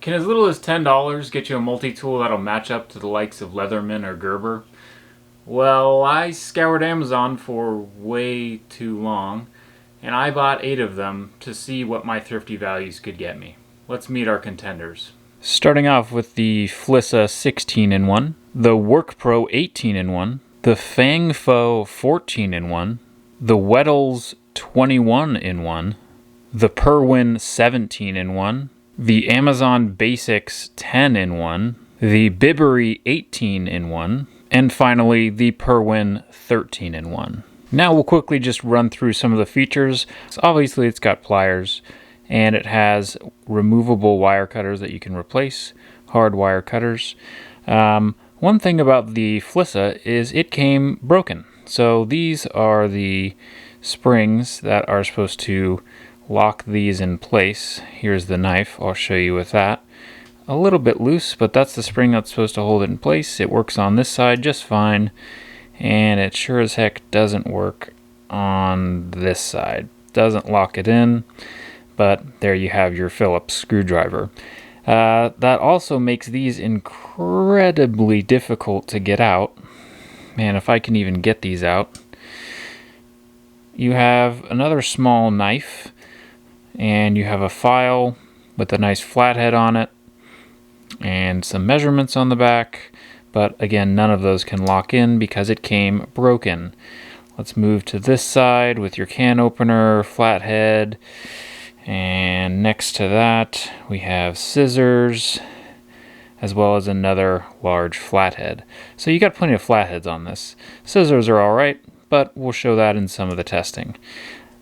Can as little as $10 get you a multi-tool that'll match up to the likes of Leatherman or Gerber? Well, I scoured Amazon for way too long, and I bought 8 of them to see what my thrifty values could get me. Let's meet our contenders. Starting off with the Flissa 16-in-1, the Work Pro 18-in-1, the Fang Fo 14-in-1, the Weddles 21-in-1, the Perwin 17-in-1, the Amazon Basics 10-in-1, the Bibbery 18-in-1, and finally the Perwin 13-in-1. Now we'll quickly just run through some of the features. So obviously it's got pliers, and it has removable wire cutters that you can replace, hard wire cutters. One thing about the Flissa is it came broken. So these are the springs that are supposed to lock these in place. Here's the knife. I'll show you with that. A little bit loose, but that's the spring that's supposed to hold it in place. It works on this side just fine, and it sure as heck doesn't work on this side. Doesn't lock it in, but there you have your Phillips screwdriver. That also makes these incredibly difficult to get out. Man, if I can even get these out. You have another small knife, and you have a file with a nice flathead on it and some measurements on the back, but again, none of those can lock in because it came broken. Let's move to this side with your can opener, flathead, and next to that we have scissors as well as another large flathead. So you got plenty of flatheads on this. Scissors are alright, but we'll show that in some of the testing.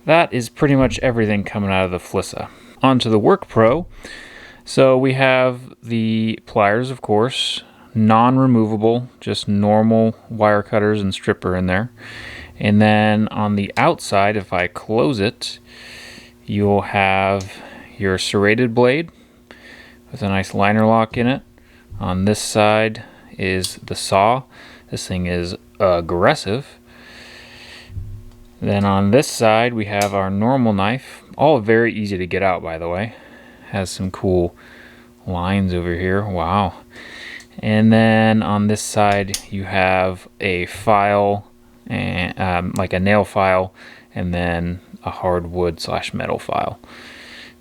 That is pretty much everything coming out of the Flissa. On to the Work Pro. So we have the pliers, of course, non-removable, just normal wire cutters and stripper in there. And then on the outside, if I close it, you'll have your serrated blade with a nice liner lock in it. On this side is the saw. This thing is aggressive. Then on this side we have our normal knife, all very easy to get out, by the way. Has some cool lines over here, wow. And then on this side you have a file, and like a nail file, and then a hardwood / metal file.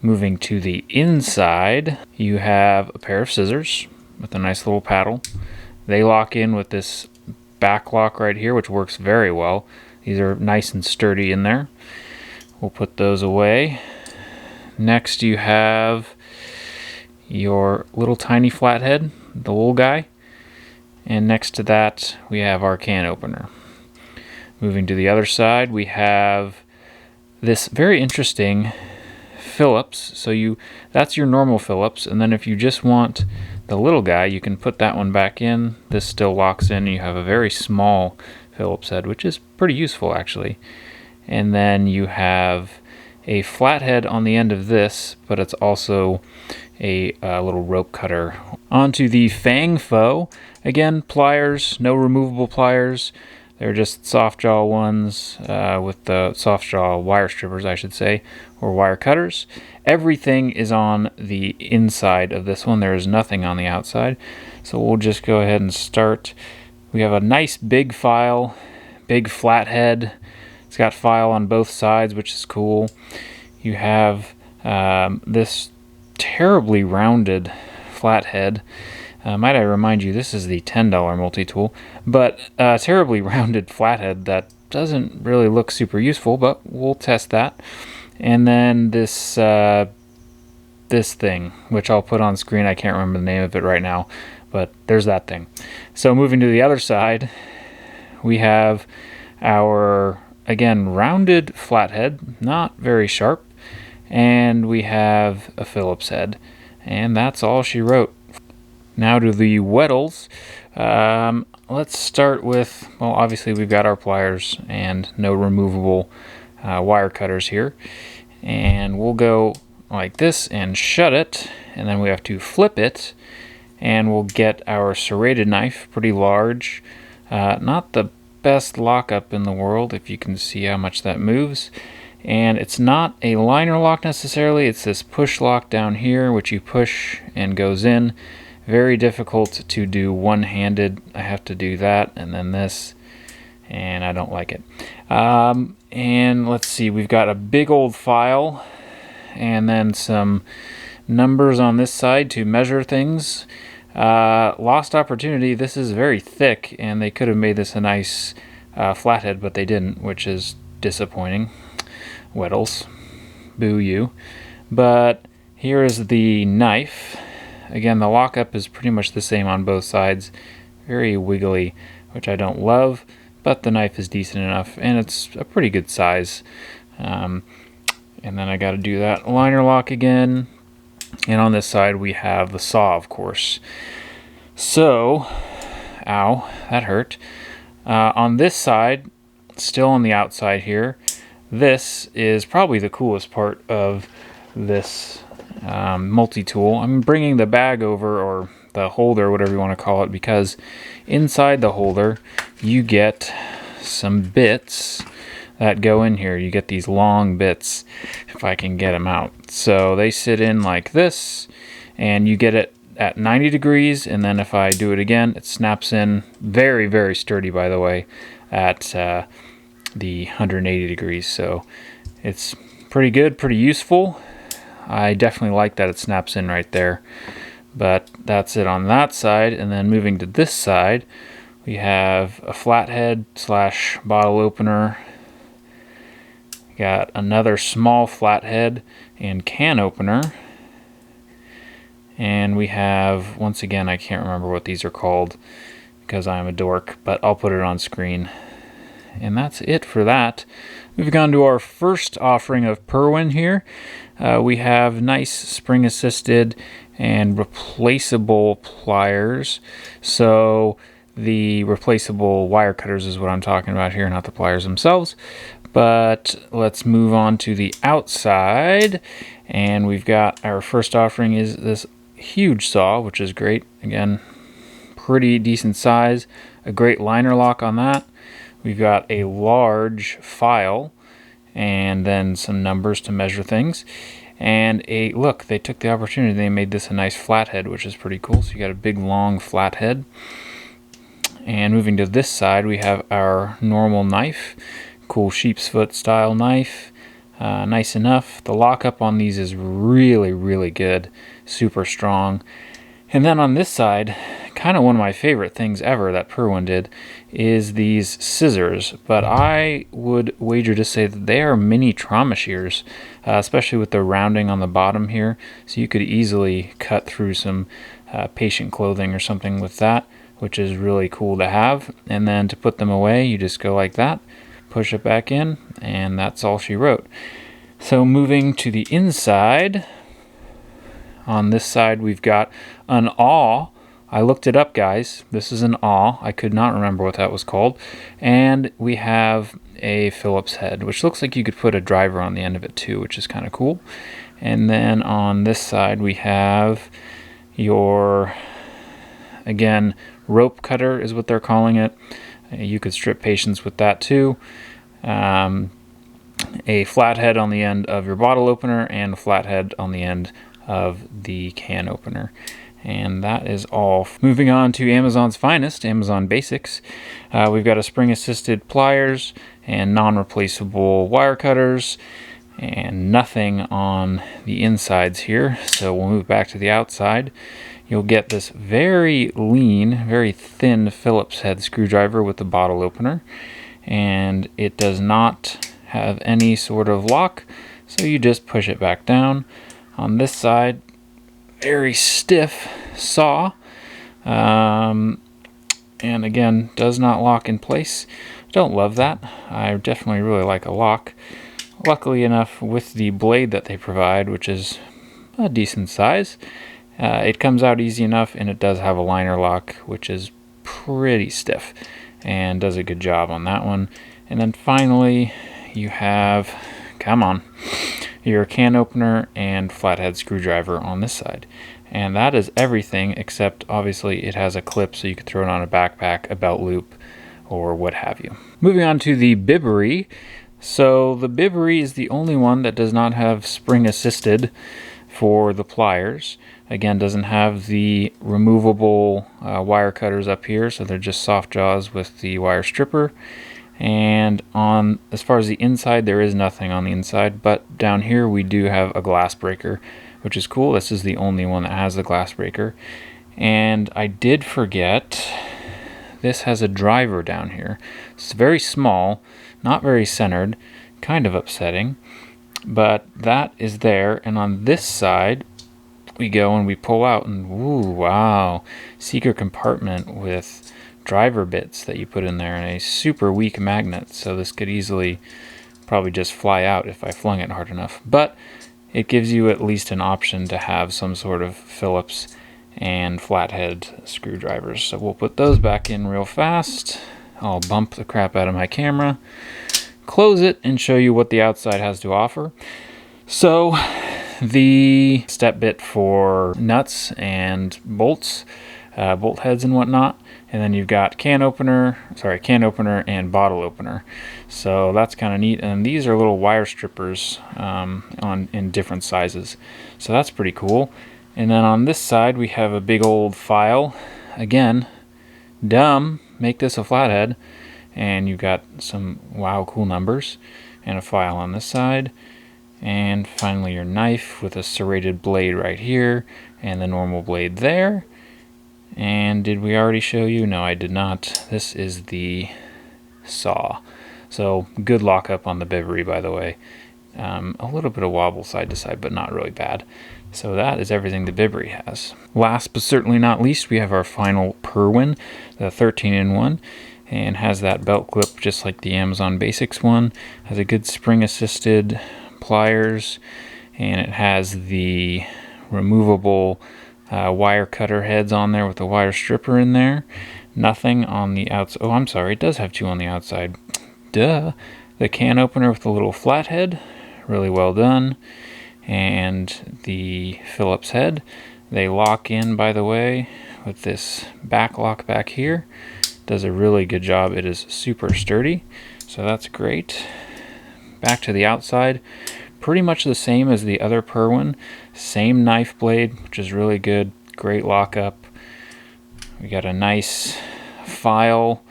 Moving to the inside, you have a pair of scissors with a nice little paddle. They lock in with this back lock right here, which works very well. These are nice and sturdy in there. We'll put those away. Next you have your little tiny flathead, the little guy. And next to that we have our can opener. Moving to the other side, we have this very interesting Phillips. So that's your normal Phillips, and then if you just want the little guy, you can put that one back in. This still locks in, and you have a very small Phillips head, which is pretty useful actually. And then you have a flathead on the end of this, but it's also a little rope cutter. Onto the Fang Fo. Again, pliers, no removable pliers. They're just soft jaw ones with the soft jaw wire strippers, I should say, or wire cutters. Everything is on the inside of this one. There is nothing on the outside. So we'll just go ahead and start. We have a nice big file, big flathead. It's got file on both sides, which is cool. You have this terribly rounded flathead. Might I remind you, this is the $10 multi-tool, but terribly rounded flathead that doesn't really look super useful, but we'll test that. And then this thing, which I'll put on screen. I can't remember the name of it right now, but there's that thing. So moving to the other side, we have our, again, rounded flathead, not very sharp, and we have a Phillips head, and that's all she wrote. Now to the Weddles. Let's start with, well, obviously we've got our pliers and no removable wire cutters here, and we'll go like this and shut it, and then we have to flip it, and we'll get our serrated knife, pretty large. Not the best lockup in the world, if you can see how much that moves. And it's not a liner lock necessarily, it's this push lock down here, which you push and goes in. Very difficult to do one-handed. I have to do that and then this, and I don't like it. And let's see, we've got a big old file and then some numbers on this side to measure things. Lost opportunity. This is very thick, and they could have made this a nice flathead, but they didn't, which is disappointing. Weddles. Boo you. But here is the knife. Again, the lockup is pretty much the same on both sides. Very wiggly, which I don't love, but the knife is decent enough, and it's a pretty good size. And then I got to do that liner lock again. And on this side we have the saw, of course. So, ow, that hurt. On this side, still on the outside here, this is probably the coolest part of this multi-tool. I'm bringing the bag over, or the holder, whatever you want to call it, because inside the holder you get some bits that go in here. You get these long bits, if I can get them out. So they sit in like this, and you get it at 90 degrees, and then if I do it again, it snaps in. Very, very sturdy, by the way, at the 180 degrees. So it's pretty good, pretty useful. I definitely like that it snaps in right there. But that's it on that side. And then moving to this side, we have a flathead slash bottle opener. Got another small flathead and can opener. And we have, once again, I can't remember what these are called because I'm a dork, but I'll put it on screen. And that's it for that. We've gone to our first offering of Purwin here. We have nice spring-assisted and replaceable pliers. So the replaceable wire cutters is what I'm talking about here, not the pliers themselves. But let's move on to the outside. And we've got our first offering is this huge saw, which is great. Again, pretty decent size. A great liner lock on that. We've got a large file and then some numbers to measure things. And look, they took the opportunity. They made this a nice flathead, which is pretty cool. So you got a big, long flathead. And moving to this side, we have our normal knife. Cool sheep's foot style knife. Nice enough. The lockup on these is really, really good. Super strong. And then on this side, kind of one of my favorite things ever that Purwin did is these scissors. But I would wager to say that they are mini trauma shears, especially with the rounding on the bottom here. So you could easily cut through some patient clothing or something with that, which is really cool to have. And then to put them away, you just go like that, push it back in, and that's all she wrote. So moving to the inside, on this side we've got an awl. I looked it up, guys. This is an awl. I could not remember what that was called. And we have a Phillips head, which looks like you could put a driver on the end of it too, which is kind of cool. And then on this side we have your, again, rope cutter is what they're calling it. You could strip patients with that too. A flathead on the end of your bottle opener and a flathead on the end of the can opener. And that is all. Moving on to Amazon's finest, Amazon Basics. We've got a spring-assisted pliers and non-replaceable wire cutters and nothing on the insides here. So we'll move back to the outside. You'll get this very lean, very thin Phillips head screwdriver with the bottle opener. And it does not have any sort of lock, so you just push it back down. On this side, very stiff saw, and again, does not lock in place. Don't love that. I definitely really like a lock. Luckily enough, with the blade that they provide, which is a decent size, it comes out easy enough, and it does have a liner lock, which is pretty stiff, and does a good job on that one. And then finally, you have, come on, your can opener and flathead screwdriver on this side. And that is everything, except obviously it has a clip so you could throw it on a backpack, a belt loop, or what have you. Moving on to the bibbery. So the Bivory is the only one that does not have spring assisted for the pliers. Again, doesn't have the removable wire cutters up here, so they're just soft jaws with the wire stripper. And on, as far as the inside, there is nothing on the inside, but down here we do have a glass breaker, which is cool. This is the only one that has the glass breaker. And I did forget, this has a driver down here. It's very small, not very centered, kind of upsetting, but that is there. And on this side we go and we pull out, and ooh, wow, secret compartment with driver bits that you put in there and a super weak magnet, so this could easily probably just fly out if I flung it hard enough, but it gives you at least an option to have some sort of Phillips and flathead screwdrivers. So we'll put those back in real fast. I'll bump the crap out of my camera, close it, and show you what the outside has to offer. So the step bit for nuts and bolts, bolt heads and whatnot, and then you've got can opener and bottle opener. So that's kind of neat. And these are little wire strippers in different sizes. So that's pretty cool. And then on this side we have a big old file. Again, dumb, make this a flathead. And you've got some wow cool numbers and a file on this side. And finally your knife with a serrated blade right here and the normal blade there. And did we already show you? No, I did not. This is the saw. So good lockup on the Bivory, by the way. A little bit of wobble side to side, but not really bad. So that is everything the Bivory has. Last but certainly not least, we have our final Purwin, the 13-in-1, and has that belt clip just like the Amazon Basics one. Has a good spring-assisted pliers, and it has the removable wire cutter heads on there with the wire stripper in there. Nothing on the outside. Oh, I'm sorry, it does have two on the outside. Duh. The can opener with the little flathead, really well done. And the Phillips head. They lock in, by the way, with this back lock back here. Does a really good job. It is super sturdy, so that's great. Back to the outside. Pretty much the same as the other Purwin. Same knife blade, which is really good. Great lockup. We got a nice file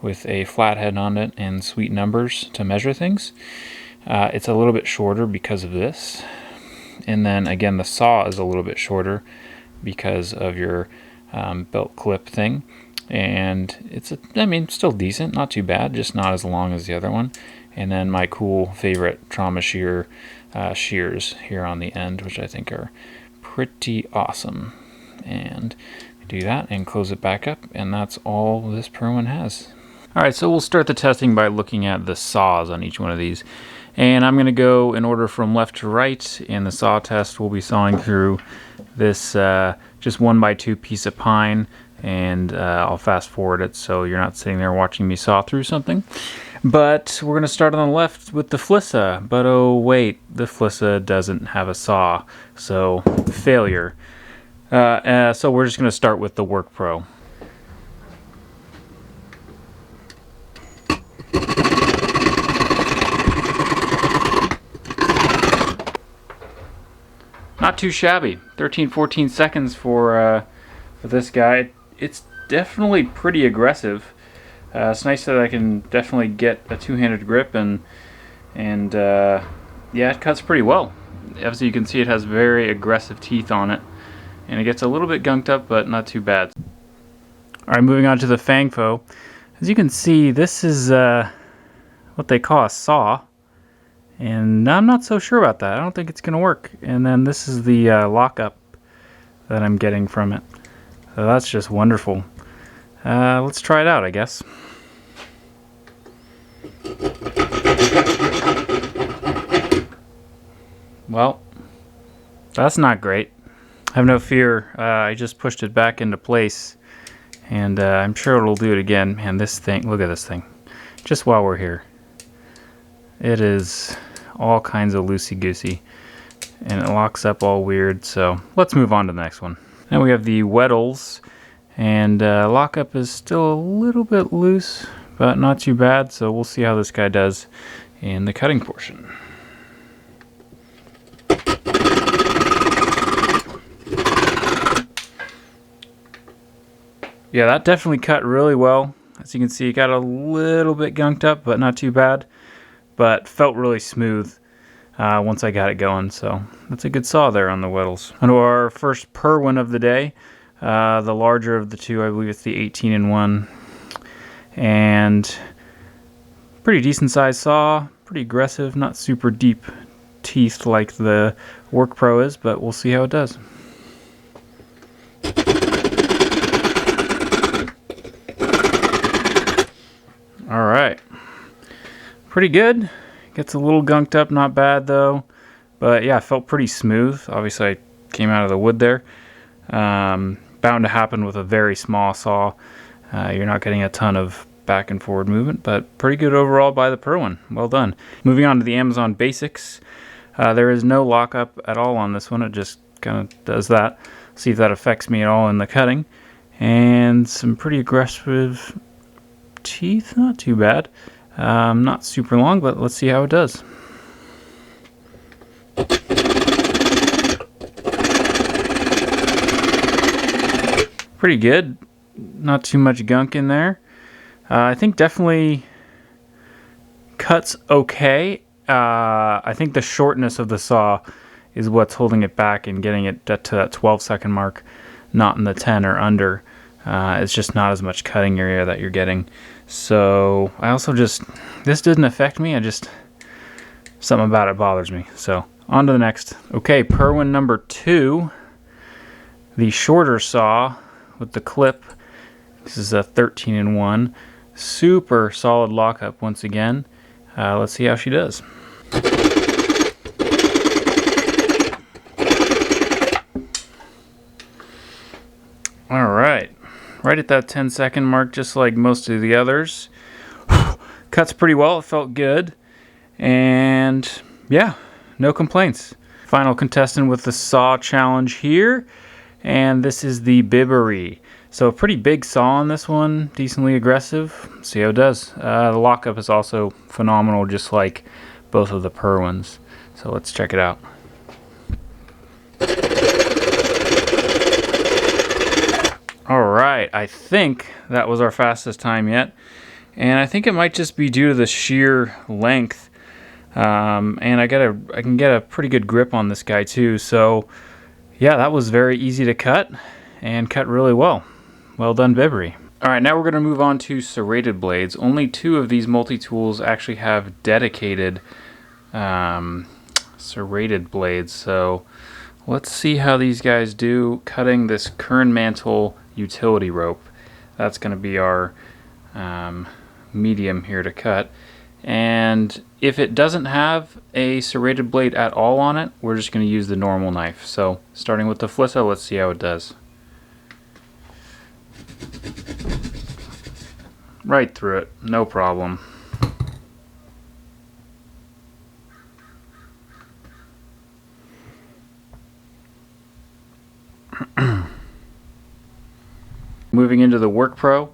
with a flathead on it and sweet numbers to measure things. It's a little bit shorter because of this. And then again, the saw is a little bit shorter because of your belt clip thing. And it's, still decent, not too bad, just not as long as the other one. And then my cool favorite trauma shear shears here on the end, which I think are pretty awesome. And do that and close it back up, and that's all this Purwin has. Alright, so we'll start the testing by looking at the saws on each one of these. And I'm going to go in order from left to right. In the saw test, we'll be sawing through this just 1x2 piece of pine, and I'll fast forward it so you're not sitting there watching me saw through something. But we're going to start on the left with the Flissa, but oh wait, the Flissa doesn't have a saw, so failure. So we're just going to start with the Work Pro. Not too shabby. 13-14 seconds for this guy. It's definitely pretty aggressive. It's nice that I can definitely get a two-handed grip, and yeah, it cuts pretty well. As you can see, it has very aggressive teeth on it, and it gets a little bit gunked up, but not too bad. Alright, moving on to the Fangfo. As you can see, this is what they call a saw, and I'm not so sure about that. I don't think it's going to work. And then this is the lockup that I'm getting from it. So that's just wonderful. Let's try it out, I guess. Well, that's not great. Have no fear, I just pushed it back into place, and I'm sure it'll do it again. Man, this thing, look at this thing. Just while we're here. It is all kinds of loosey-goosey, and it locks up all weird, so let's move on to the next one. Then we have the Weddles, and lockup is still a little bit loose, but not too bad, so we'll see how this guy does in the cutting portion. Yeah, that definitely cut really well. As you can see, it got a little bit gunked up, but not too bad. But felt really smooth once I got it going. So that's a good saw there on the Weddles. On to our first Perwin of the day. The larger of the two, I believe it's the 18-in-1. And pretty decent sized saw. Pretty aggressive, not super deep teeth like the Work Pro is, but we'll see how it does. Alright, pretty good. Gets a little gunked up, not bad though. But yeah, it felt pretty smooth. Obviously I came out of the wood there. Bound to happen with a very small saw. You're not getting a ton of back and forward movement, but pretty good overall by the Perwin. Well done. Moving on to the Amazon Basics. There is no lockup at all on this one. It just kind of does that. See if that affects me at all in the cutting. And some pretty aggressive teeth, not too bad. Not super long, but let's see how it does. Pretty good. Not too much gunk in there. I think definitely cuts okay. I think the shortness of the saw is what's holding it back and getting it to that 12-second mark, not in the 10 or under. It's just not as much cutting area that you're getting. So I also this didn't affect me. Something about it bothers me. So on to the next. Okay, Perwin number 2, the shorter saw with the clip. This is a 13-in-1. Super solid lockup once again. Let's see how she does. All right. Right at that 10-second mark, just like most of the others. Cuts pretty well. It felt good. And yeah, no complaints. Final contestant with the saw challenge here. And this is the Bibbery. So a pretty big saw on this one. Decently aggressive. See how it does. The lockup is also phenomenal, just like both of the Perwins. So let's check it out. Alright, I think that was our fastest time yet. And I think it might just be due to the sheer length. And I can get a pretty good grip on this guy too. So yeah, that was very easy to cut and cut really well. Well done, Bibbery. Alright, now we're going to move on to serrated blades. Only 2 of these multi-tools actually have dedicated serrated blades. So let's see how these guys do cutting this Kern Mantle utility rope. That's going to be our medium here to cut. And if it doesn't have a serrated blade at all on it, we're just going to use the normal knife. So starting with the Flissa, let's see how it does. Right through it, no problem. Moving into the Work Pro,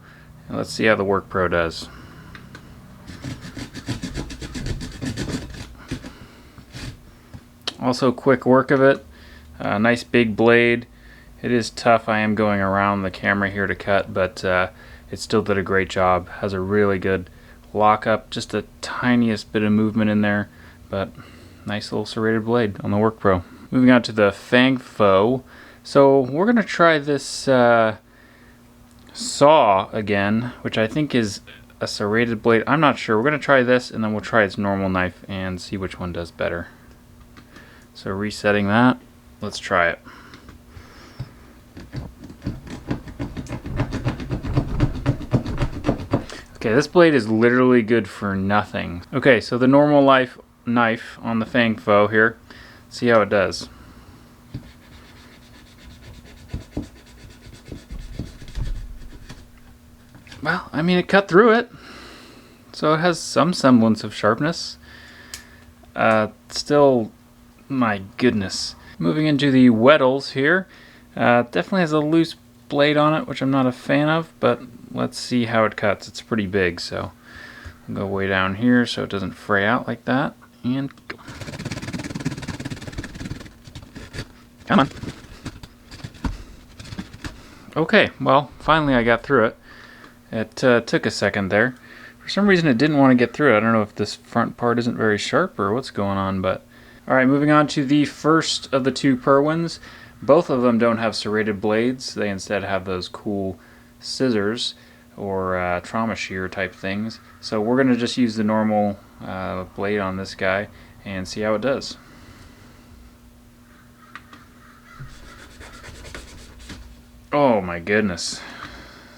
let's see how the Work Pro does. Also quick work of it, nice big blade. It is tough. I am going around the camera here to cut, but it still did a great job. Has a really good lockup, just the tiniest bit of movement in there, but nice little serrated blade on the Work Pro. Moving on to the Fang Fo. So we're going to try this saw again, which I think is a serrated blade. I'm not sure. We're going to try this, and then we'll try its normal knife and see which one does better. So resetting that, let's try it. Okay, this blade is literally good for nothing. Okay, so the normal knife on the Fang Fo here. See how it does. Well, I mean, it cut through it, so it has some semblance of sharpness. Still, my goodness. Moving into the Weddles here. Definitely has a loose blade on it, which I'm not a fan of, but let's see how it cuts. It's pretty big, so Go way down here so it doesn't fray out like that. And go. Come on. Okay, well, finally I got through it. It took a second there. For some reason it didn't want to get through it. I don't know if this front part isn't very sharp or what's going on, but... Alright, moving on to the first of the two Purwins. Both of them don't have serrated blades. They instead have those cool scissors or trauma shear type things. So we're going to just use the normal blade on this guy and see how it does. Oh my goodness.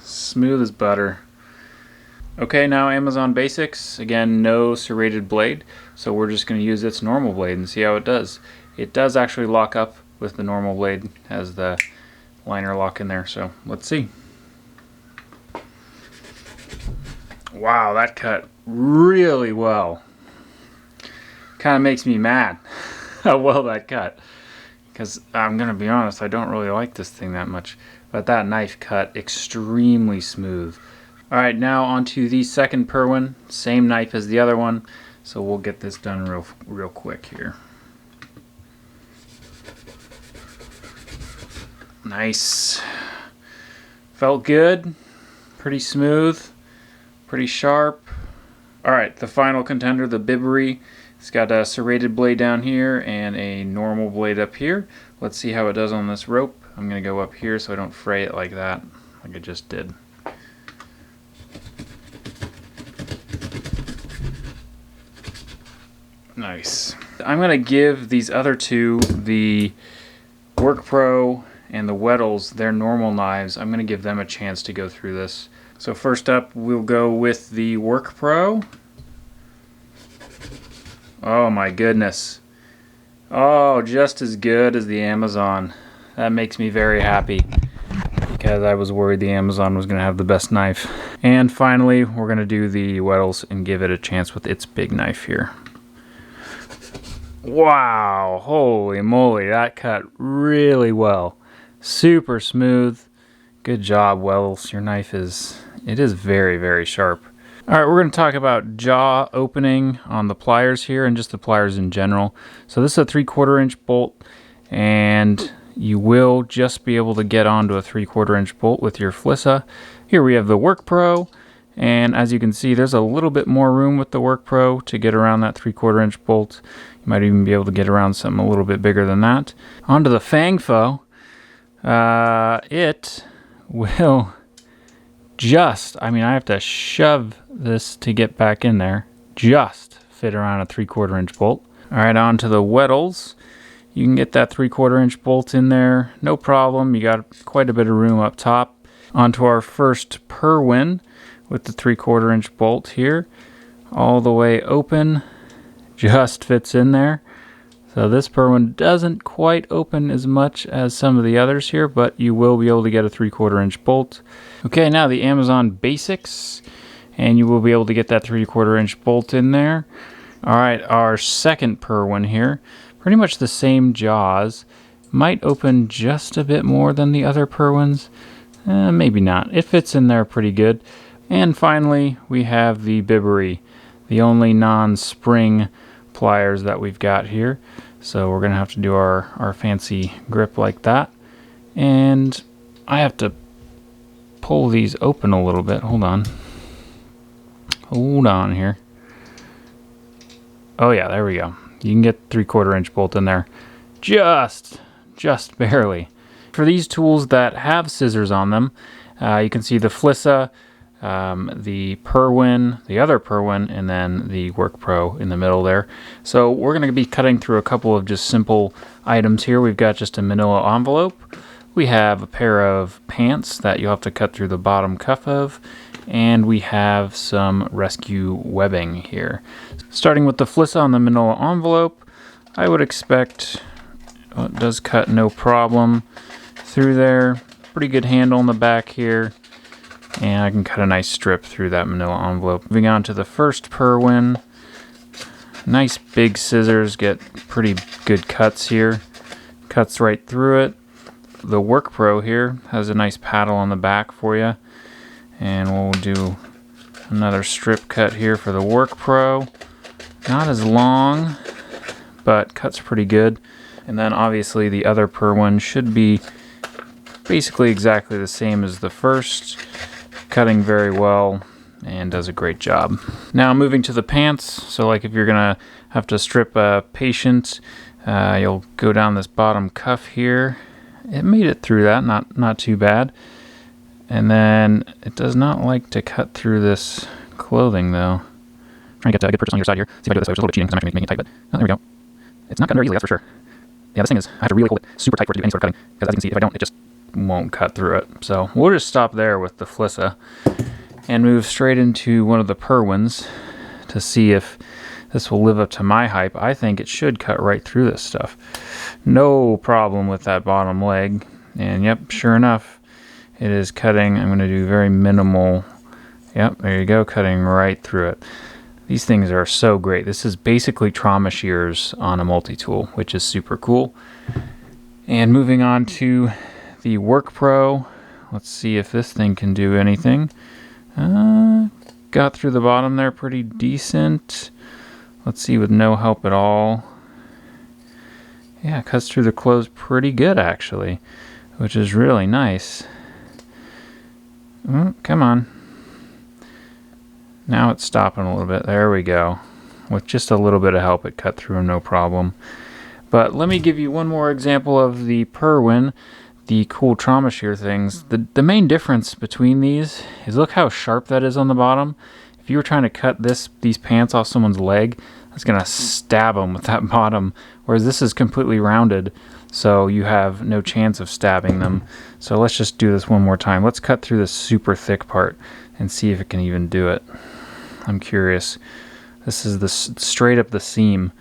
Smooth as butter. Okay, now Amazon Basics. Again, no serrated blade. So we're just going to use its normal blade and see how it does. It does actually lock up with the normal blade, has the liner lock in there, so let's see. Wow, that cut really well. Kind of makes me mad how well that cut. Because I'm going to be honest, I don't really like this thing that much. But that knife cut extremely smooth. Alright, now onto the second Purwin. Same knife as the other one. So we'll get this done real quick here. Nice. Felt good. Pretty smooth. Pretty sharp. Alright, the final contender, the Bibbery. It's got a serrated blade down here and a normal blade up here. Let's see how it does on this rope. I'm going to go up here so I don't fray it like that, like I just did. Nice. I'm going to give these other two, the Work Pro and the Weddles, their normal knives. I'm going to give them a chance to go through this. So first up, we'll go with the Work Pro. Oh my goodness. Oh, just as good as the Amazon. That makes me very happy because I was worried the Amazon was going to have the best knife. And finally, we're going to do the Weddles and give it a chance with its big knife here. Wow, holy moly, that cut really well. Super smooth. Good job, Weddles. Your knife is very, very sharp. Alright, we're going to talk about jaw opening on the pliers here and just the pliers in general. So this is a 3/4 inch bolt, and you will just be able to get onto a 3/4 inch bolt with your Flissa. Here we have the Work Pro, and as you can see, there's a little bit more room with the Work Pro to get around that 3/4 inch bolt. You might even be able to get around something a little bit bigger than that. Onto the Fangfo. It will just, I have to shove this to get back in there, just fit around a 3/4 inch bolt. Alright, on to the Weddles. You can get that 3/4 inch bolt in there, no problem. You got quite a bit of room up top. Onto our first Purwin with the 3/4 inch bolt here. All the way open, just fits in there. So this Purwin doesn't quite open as much as some of the others here, but you will be able to get a 3/4 inch bolt. Okay, now the Amazon Basics, and you will be able to get that 3/4 inch bolt in there. Alright, our second Purwin here, pretty much the same jaws. Might open just a bit more than the other Purwins. Maybe not. It fits in there pretty good. And finally, we have the Bibbery, the only non-spring pliers that we've got here. So we're going to have to do our fancy grip like that. And I have to pull these open a little bit. Hold on. Hold on here. Oh yeah, there we go. You can get 3/4 inch bolt in there. Just barely. For these tools that have scissors on them, you can see the Flissa, the Purwin, the other Purwin, and then the Work Pro in the middle there. So we're going to be cutting through a couple of just simple items here. We've got just a manila envelope. We have a pair of pants that you'll have to cut through the bottom cuff of, and we have some rescue webbing here. Starting with the Flissa on the manila envelope, I would expect, well, it does cut no problem through there. Pretty good handle on the back here. And I can cut a nice strip through that manila envelope. Moving on to the first Purwin. Nice big scissors, get pretty good cuts here. Cuts right through it. The Work Pro here has a nice paddle on the back for you. And we'll do Another strip cut here for the Work Pro. Not as long, but cuts pretty good. And then obviously the other Perwin should be basically exactly the same as the first, cutting very well and does a great job. Now moving to the pants, so like if you're gonna have to strip a patient, you'll go down this bottom cuff here. It made it through that, not too bad. And then it does not like to cut through this clothing though. Trying to get a good purchase on your side here. See if I do it this way, which is a little bit cheating because I'm actually making it tight, but oh, there we go. It's not cutting very easily, that's for sure. Yeah, this thing is, I have to really hold it super tight for it to do any sort of cutting, because as you can see, if I don't, it just won't cut through it. So we'll just stop there with the Flissa and move straight into one of the Perwins to see if this will live up to my hype. I think it should cut right through this stuff. No problem with that bottom leg. And yep, sure enough, it is cutting. I'm going to do very minimal. Yep, there you go, cutting right through it. These things are so great. This is basically trauma shears on a multi-tool, which is super cool. And moving on to the Work Pro. Let's see if this thing can do anything. Got through the bottom there pretty decent. Let's see, with no help at all. Yeah, cuts through the clothes pretty good actually, which is really nice. Come on. Now it's stopping a little bit. There we go. With just a little bit of help, it cut through no problem. But let me give you one more example of the Perwin, the cool trauma shear things. The main difference between these is look how sharp that is on the bottom. If you were trying to cut these pants off someone's leg, that's going to stab them with that bottom, whereas this is completely rounded, so you have no chance of stabbing them. So let's just do this one more time. Let's cut through this super thick part and see if it can even do it. I'm curious. This is the straight up the seam.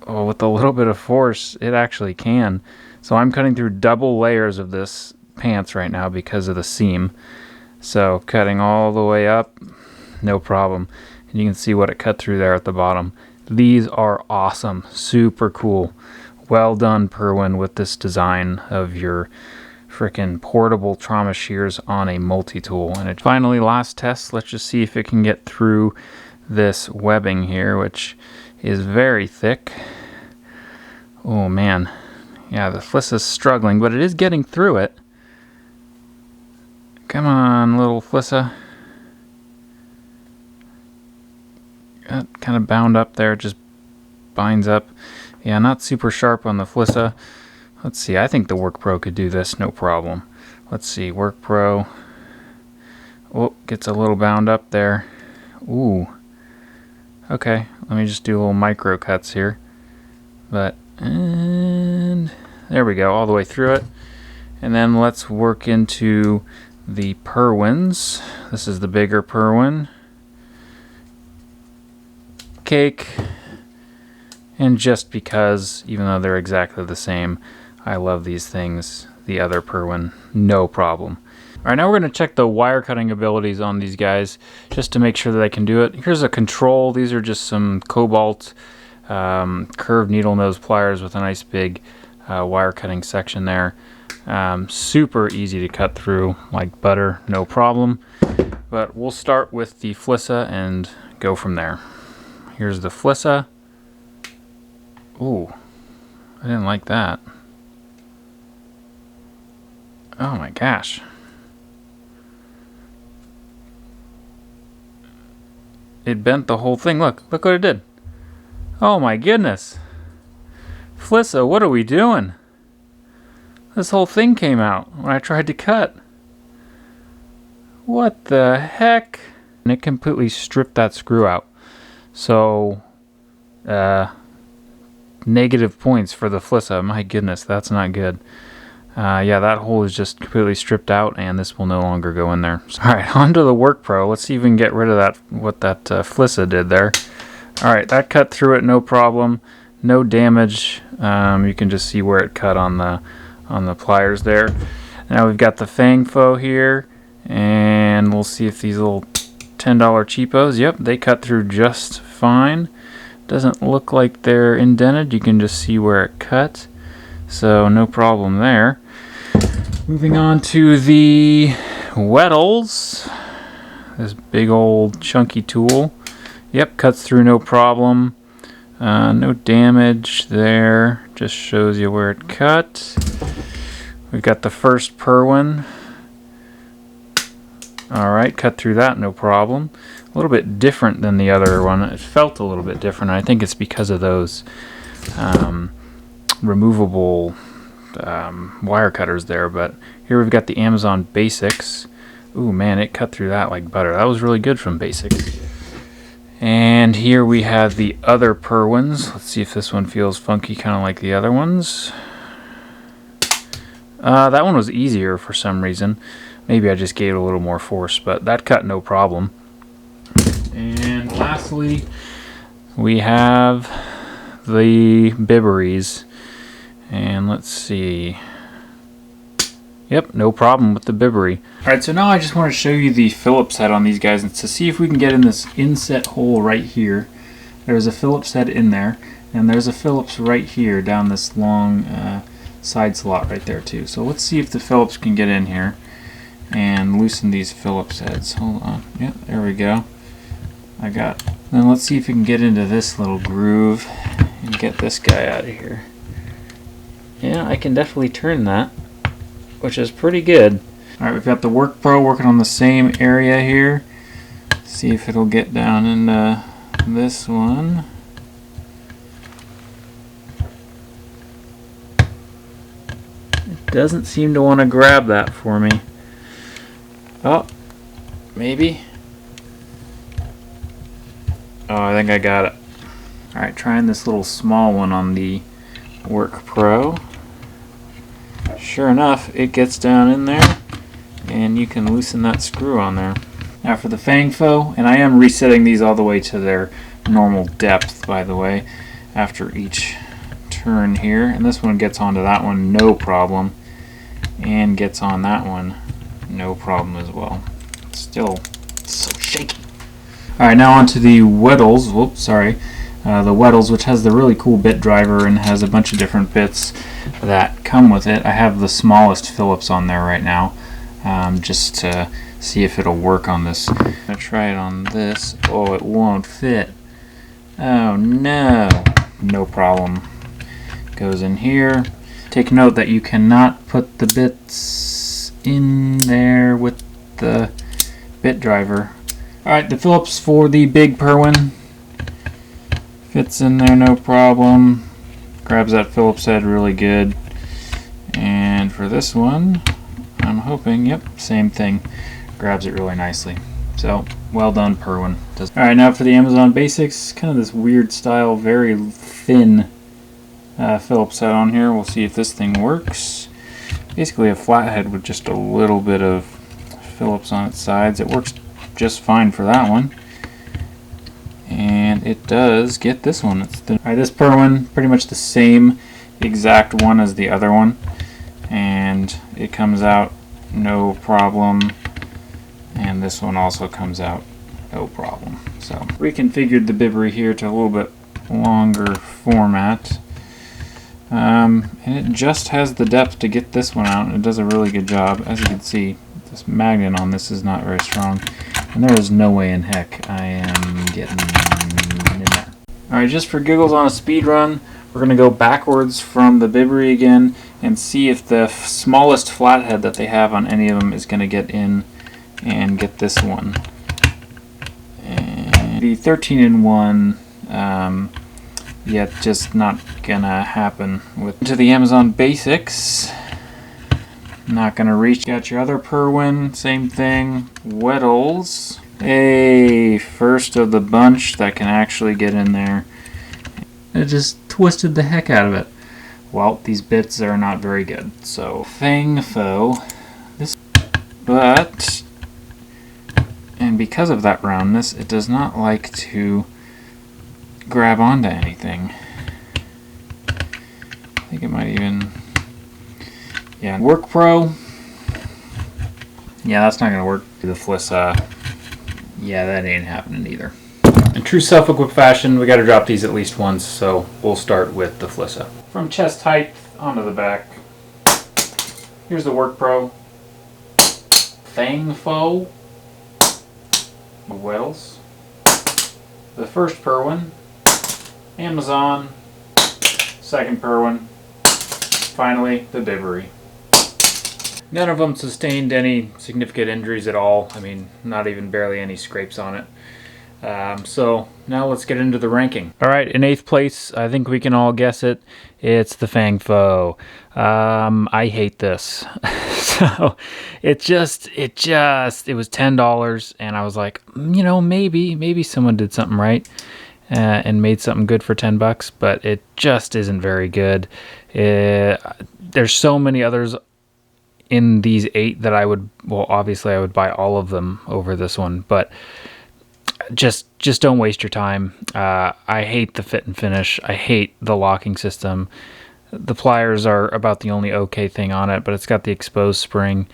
Oh, with a little bit of force, it actually can. So I'm cutting through double layers of this pants right now because of the seam. So cutting all the way up, no problem. And you can see what it cut through there at the bottom. These are awesome, super cool. Well done, Perwin, with this design of your frickin' portable trauma shears on a multi-tool. And finally, last test, let's just see if it can get through this webbing here, which is very thick. Oh man, yeah, the Flissa's struggling, but it is getting through it. Come on, little Flissa. Got kind of bound up there, it just binds up. Yeah, not super sharp on the Flissa. Let's see, I think the Work Pro could do this, no problem. Let's see, Work Pro. Oh, gets a little bound up there. Ooh. Okay, let me just do little micro cuts here. And there we go, all the way through it. And then let's work into the Perwins. This is the bigger Perwin. Cake. And just because, even though they're exactly the same, I love these things. The other Perwin, no problem. Alright, now we're going to check the wire cutting abilities on these guys, just to make sure that I can do it. Here's a control. These are just some Cobalt curved needle nose pliers with a nice big wire cutting section there. Super easy to cut through, like butter, no problem. But we'll start with the Flissa and go from there. Here's the Flissa. Ooh, I didn't like that. Oh my gosh. It bent the whole thing. Look what it did. Oh my goodness. Flissa, what are we doing? This whole thing came out when I tried to cut. What the heck? And it completely stripped that screw out. So, negative points for the Flissa. My goodness, that's not good. Yeah, that hole is just completely stripped out, and this will no longer go in there. So, alright, on to the Work Pro. Let's see if we can get rid of that, what that Flissa did there. Alright, that cut through it, no problem. No damage. You can just see where it cut on the pliers there. Now we've got the Fang Fo here, and we'll see if these little $10 cheapos, yep, they cut through just fine. Doesn't look like they're indented. You can just see where it cut. So no problem there. Moving on to the Weddles. this big old chunky tool. Yep, cuts through no problem. No damage there. Just shows you where it cut. We've got the first Perwin. Alright, cut through that, no problem. A little bit different than the other one. It felt a little bit different. I think it's because of those removable wire cutters there. But here we've got the Amazon Basics. Ooh, man, it cut through that like butter. That was really good from Basics. And here we have the other Perwins. Let's see if this one feels funky, kind of like the other ones. That one was easier for some reason. Maybe I just gave it a little more force, but that cut no problem. And lastly, we have the Bibberies. And let's see. Yep, no problem with the Bibbery. Alright, so now I just want to show you the Phillips head on these guys and to see if we can get in this inset hole right here. There's a Phillips head in there, and there's a Phillips right here down this long side slot right there too. So let's see if the Phillips can get in here and loosen these Phillips heads. Hold on. Yeah, there we go. Then let's see if we can get into this little groove and get this guy out of here. Yeah, I can definitely turn that, which is pretty good. Alright, we've got the Work Pro working on the same area here. See if it'll get down into this one. It doesn't seem to want to grab that for me. Oh, maybe. Oh, I think I got it. Alright, trying this little small one on the Work Pro. Sure enough, it gets down in there, and you can loosen that screw on there. Now for the Fang Foe, and I am resetting these all the way to their normal depth, by the way, after each turn here. And this one gets onto that one, no problem, and gets on that one, no problem as well. Still so shaky. Alright, now onto the Weddles. Whoops, sorry. The Weddles, which has the really cool bit driver and has a bunch of different bits that come with it. I have the smallest Phillips on there right now, just to see if it'll work on this. I'm going to try it on this. Oh, it won't fit. Oh no. No problem. Goes in here. Take note that you cannot put the bits in there with the bit driver. Alright, the Phillips for the big Perwin fits in there no problem. Grabs that Phillips head really good. And for this one, I'm hoping, yep, same thing. Grabs it really nicely. So, well done, Perwin. Alright, now for the Amazon Basics, kind of this weird style, very thin Phillips head on here. We'll see if this thing works. Basically a flathead with just a little bit of Phillips on its sides. It works just fine for that one. And it does get this one. Alright, this Perwin, pretty much the same exact one as the other one. And it comes out no problem. And this one also comes out no problem. So reconfigured the Bibbery here to a little bit longer format. And it just has the depth to get this one out. It does a really good job. As you can see, this magnet on this is not very strong. And there is no way in heck I am getting in there. Alright, just for giggles on a speed run, we're going to go backwards from the Bibbery again and see if the smallest flathead that they have on any of them is going to get in and get this one. And the 13-in-1, yeah, just not gonna happen. To the Amazon Basics, not gonna reach. Got your other Perwin, same thing. Weddles, a first of the bunch that can actually get in there. It just twisted the heck out of it. Well, these bits are not very good. So Fang Foe, but. And because of that roundness, it does not like to grab onto anything. I think it might even... Yeah, Work Pro. Yeah, that's not going to work. The Flissa. Yeah, that ain't happening either. In true self-equip fashion, we got to drop these at least once, so we'll start with the Flissa. From chest height onto the back. Here's the Work Pro. Fang Foe. the Wells, the first Perwin, Amazon, second Perwin, finally the Bibury. None of them sustained any significant injuries at all. I mean, not even barely any scrapes on it. So now let's get into the ranking. All right, in 8th place, I think we can all guess it. It's the Fang Foe. I hate this. So it was $10, and I was like, maybe someone did something right and made something good for $10, but it just isn't very good. There's so many others in these 8 that obviously I would buy all of them over this one, but just don't waste your time. I hate the fit and finish. I hate the locking system. The pliers are about the only okay thing on it, but it's got the exposed spring.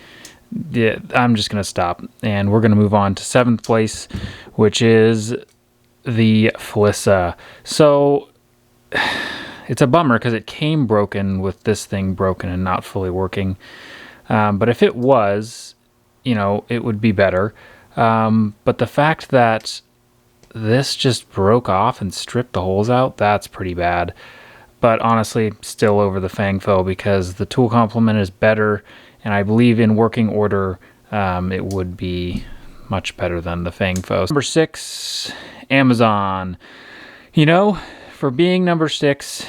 Yeah, I'm just going to stop, and we're going to move on to 7th place, which is the Flissa. So it's a bummer because it came broken with this thing broken and not fully working. But if it was, it would be better. But the fact that this just broke off and stripped the holes out, that's pretty bad. But honestly, still over the Fang Foe because the tool complement is better, and I believe in working order, it would be much better than the Fang Foe. Number 6, Amazon. For being number 6,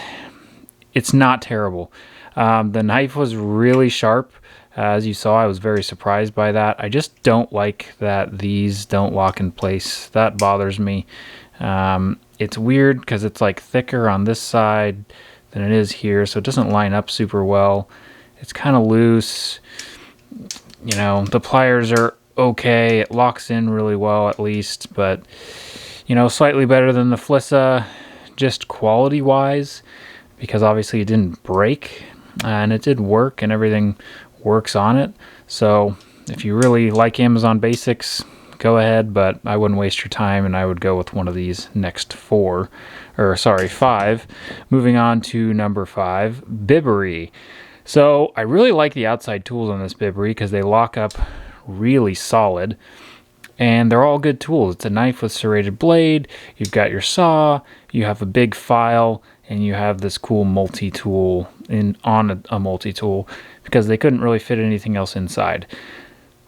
it's not terrible. The knife was really sharp. As you saw, I was very surprised by that. I just don't like that these don't lock in place. That bothers me. It's weird because it's like thicker on this side than it is here, so it doesn't line up super well. It's kind of loose. The pliers are okay. It locks in really well at least, but slightly better than the Flissa, just quality-wise, because obviously it didn't break, and it did work, and everything works on it. So if you really like Amazon Basics, go ahead, but I wouldn't waste your time, and I would go with one of these next 5. Moving on to number 5, Bibury. So I really like the outside tools on this Bibury because they lock up really solid, and they're all good tools. It's a knife with serrated blade, you've got your saw, you have a big file, and you have this cool multi-tool on a multi-tool because they couldn't really fit anything else inside.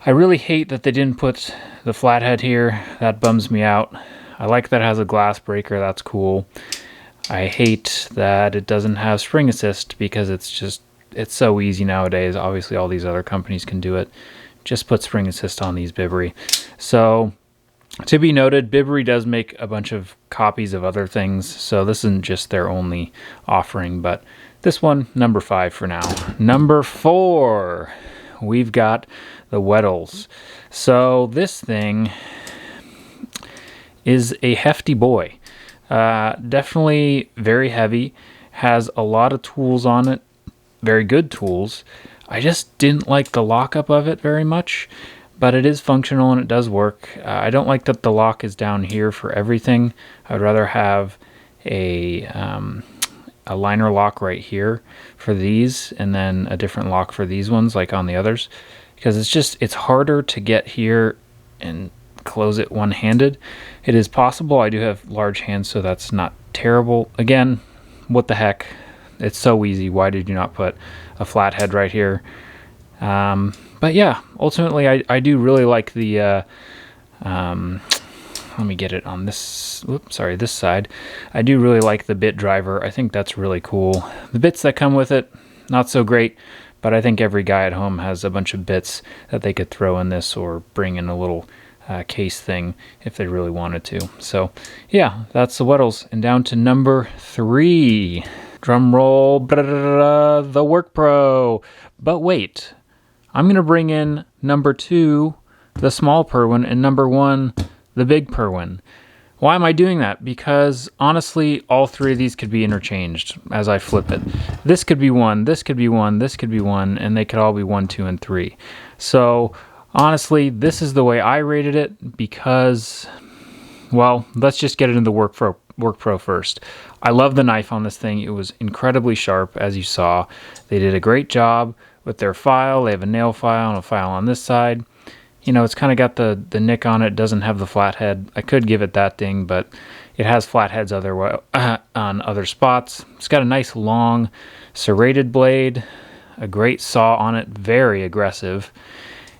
I really hate that they didn't put the flathead here. That bums me out. I like that it has a glass breaker. That's cool. I hate that it doesn't have spring assist because it's so easy nowadays. Obviously, all these other companies can do it. Just put spring assist on these Bibury. So, to be noted, Bibury does make a bunch of copies of other things, so this isn't just their only offering, but this one, number 5 for now. Number 4, we've got the Weddles. So this thing is a hefty boy. Definitely very heavy, has a lot of tools on it, very good tools. I just didn't like the lockup of it very much, but it is functional and it does work. I don't like that the lock is down here for everything. I would rather have a liner lock right here for these, and then a different lock for these ones like on the others, because it's harder to get here and close it one-handed. It is possible. I do have large hands, so that's not terrible. Again, what the heck, it's so easy. Why did you not put a flathead right here? But yeah, ultimately I do really like the let me get it on this, this side. I do really like the bit driver. I think that's really cool. The bits that come with it, not so great, but I think every guy at home has a bunch of bits that they could throw in this or bring in a little case thing if they really wanted to. So yeah, that's the Weddles. And down to number 3. Drum roll, the Work Pro. But wait, I'm going to bring in number 2, the small Perwin, and number 1, the big Perwin. Why am I doing that? Because honestly, all 3 of these could be interchanged as I flip it. This could be 1, this could be 1, this could be 1, and they could all be 1, 2, and 3. So honestly, this is the way I rated it because, well, let's just get it into Work Pro first. I love the knife on this thing. It was incredibly sharp, as you saw. They did a great job with their file. They have a nail file and a file on this side. You know, it's kind of got the nick on it. Doesn't have the flathead. I could give it that ding, but it has flatheads on other spots. It's got a nice long serrated blade, a great saw on it, very aggressive.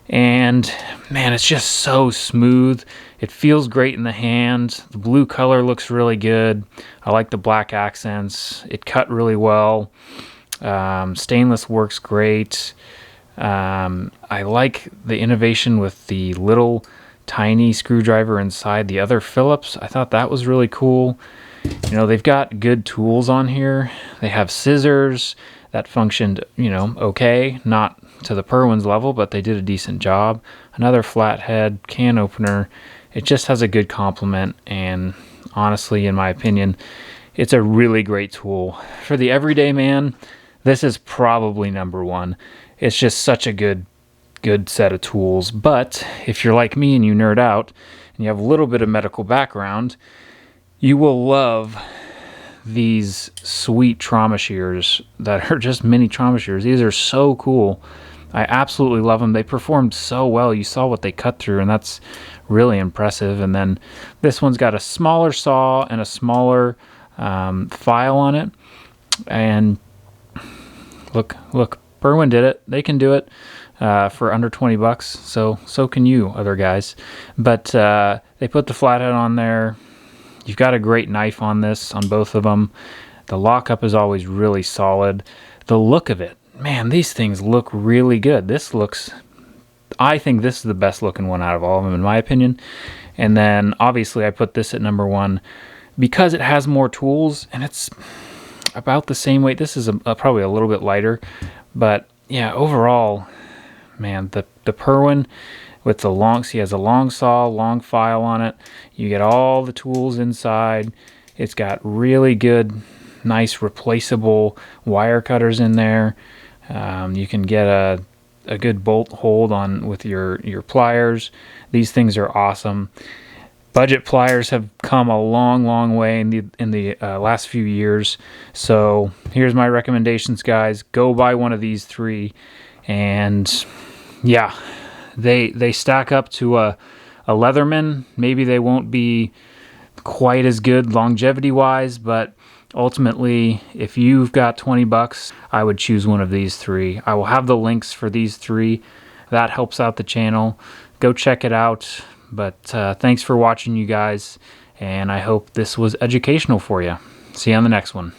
And man, it's just so smooth. It feels great in the hand. The blue color looks really good. I like the black accents. It cut really well. Stainless works great. I like the innovation with the little tiny screwdriver inside the other Phillips. I thought that was really cool. You know, they've got good tools on here. They have scissors that functioned, you know, okay, not to the Perwin's level, but they did a decent job. Another flathead can opener. It just has a good complement, and honestly, in my opinion, it's a really great tool. For the everyday man, this is probably number one. It's just such a good set of tools. But if you're like me and you nerd out and you have a little bit of medical background, you will love these sweet trauma shears that are just mini trauma shears. These are so cool. I absolutely love them. They performed so well. You saw what they cut through, and that's really impressive. And then this one's got a smaller saw and a smaller file on it. And look, Berwyn did it. They can do it for under $20. So can you, other guys. But they put the flathead on there. You've got a great knife on this, on both of them. The lockup is always really solid. The look of it, man, these things look really good. I think this is the best looking one out of all of them, in my opinion. And then obviously I put this at number one because it has more tools and it's about the same weight. This is probably a little bit lighter, but yeah, overall, man, the Perwin with the he has a long saw, long file on it. You get all the tools inside. It's got really good, nice replaceable wire cutters in there. You can get a good bolt hold on with your pliers. These things are awesome. Budget pliers have come a long way in the last few years. So here's my recommendations, guys. Go buy one of these three, and yeah, they stack up to a Leatherman. Maybe they won't be quite as good longevity wise, but ultimately, if you've got $20, I would choose one of these three. I will have the links for these three. That helps out the channel. Go check it out. But thanks for watching, you guys, and I hope this was educational for you. See you on the next one.